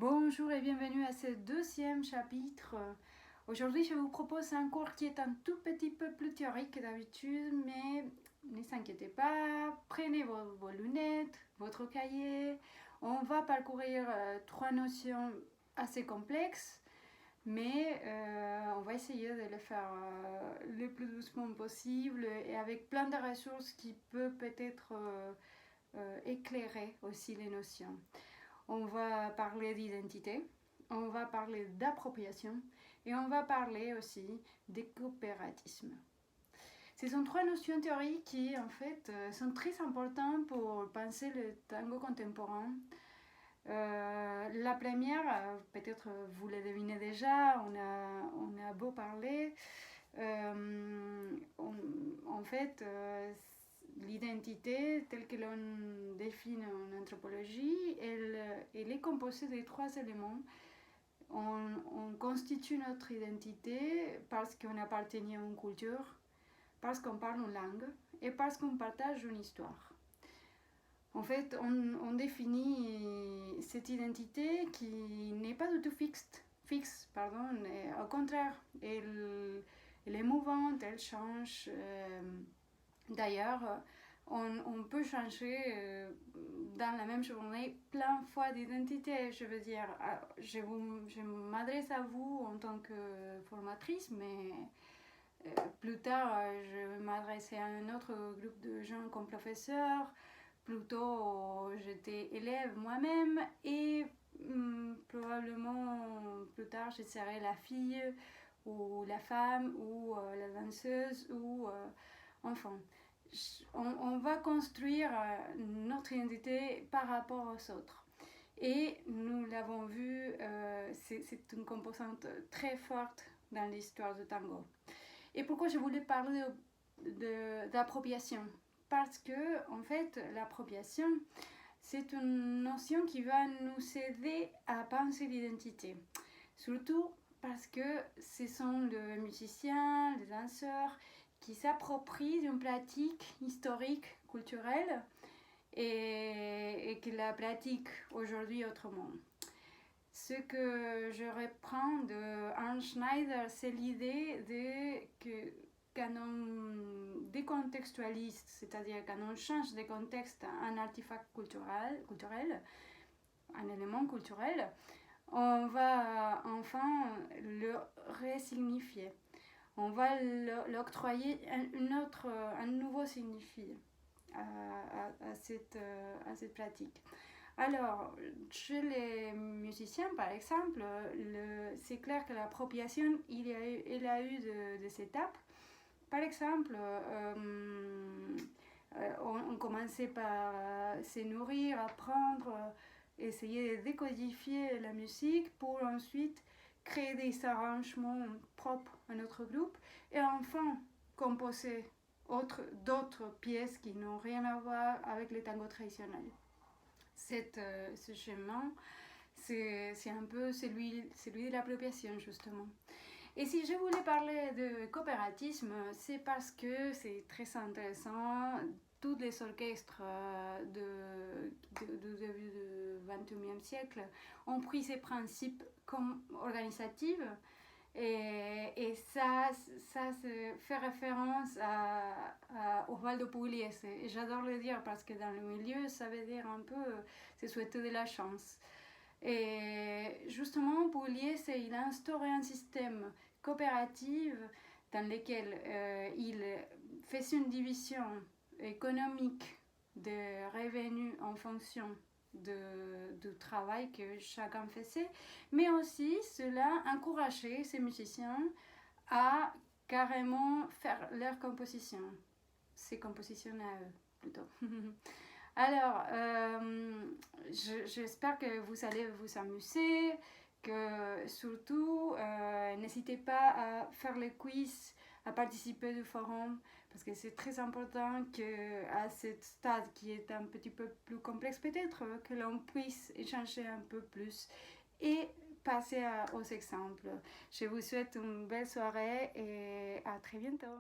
Bonjour et bienvenue à ce deuxième chapitre. Aujourd'hui, je vous propose un cours qui est un tout petit peu plus théorique que d'habitude, mais ne vous inquiétez pas, prenez vos lunettes, votre cahier. On va parcourir trois notions assez complexes, mais on va essayer de le faire le plus doucement possible et avec plein de ressources qui peuvent peut-être éclairer aussi les notions. On va parler d'identité, on va parler d'appropriation et on va parler aussi de coopératisme. Ce sont trois notions théoriques qui, en fait, sont très importantes pour penser le tango contemporain. La première, peut-être vous le devinez déjà, on a beau parler. En fait, l'identité telle que l'on définit en anthropologie, elle est composée de trois éléments. On constitue notre identité parce qu'on appartient à une culture, parce qu'on parle une langue et parce qu'on partage une histoire. En fait, on définit cette identité qui n'est pas du tout fixe, au contraire, elle est mouvante, elle change. D'ailleurs, on peut changer dans la même journée plein de fois d'identité. Je veux dire, je m'adresse à vous en tant que formatrice, mais plus tard, je vais m'adresser à un autre groupe de gens comme professeur. Plutôt, j'étais élève moi-même et probablement plus tard, je serai la fille ou la femme ou la danseuse ou enfin. On va construire notre identité par rapport aux autres. Et nous l'avons vu, c'est une composante très forte dans l'histoire du tango. Et pourquoi je voulais parler d'appropriation? Parce que, en fait, l'appropriation, c'est une notion qui va nous aider à penser l'identité. Surtout parce que ce sont les musiciens, les danseurs qui s'approprient d'une pratique historique, culturelle, et qui la pratiquent aujourd'hui autrement. Ce que je reprends de Arne Schneider, c'est l'idée que quand on décontextualise, c'est-à-dire quand on change de contexte un artefact culturel, un élément culturel, on va enfin le resignifier. On va l'octroyer un nouveau signifié à cette pratique. Alors, chez les musiciens, par exemple, c'est clair que l'appropriation, il a eu des étapes. Par exemple, on commençait par se nourrir, apprendre, essayer de décodifier la musique pour ensuite créer des arrangements propres à notre groupe et enfin composer d'autres pièces qui n'ont rien à voir avec le tango traditionnel. Ce chemin, c'est un peu celui de l'appropriation justement. Et si je voulais parler de coopératisme, c'est parce que c'est très intéressant. Tous les orchestres du début du XXIe siècle ont pris ces principes comme organisatifs. Et ça fait référence à Osvaldo Pugliese. Et j'adore le dire parce que dans le milieu, ça veut dire un peu se souhaiter de la chance. Et justement, Pugliese, il a instauré un système coopératif dans lequel il fait une division économique des revenus en fonction du travail que chacun faisait, mais aussi cela encourageait ces musiciens à carrément faire leur composition, ses compositions à eux plutôt. Alors, j'espère que vous allez vous amuser, que surtout, n'hésitez pas à faire les quiz, à participer du forum, parce que c'est très important qu'à ce stade qui est un petit peu plus complexe peut-être, que l'on puisse échanger un peu plus et passer aux exemples. Je vous souhaite une belle soirée et à très bientôt.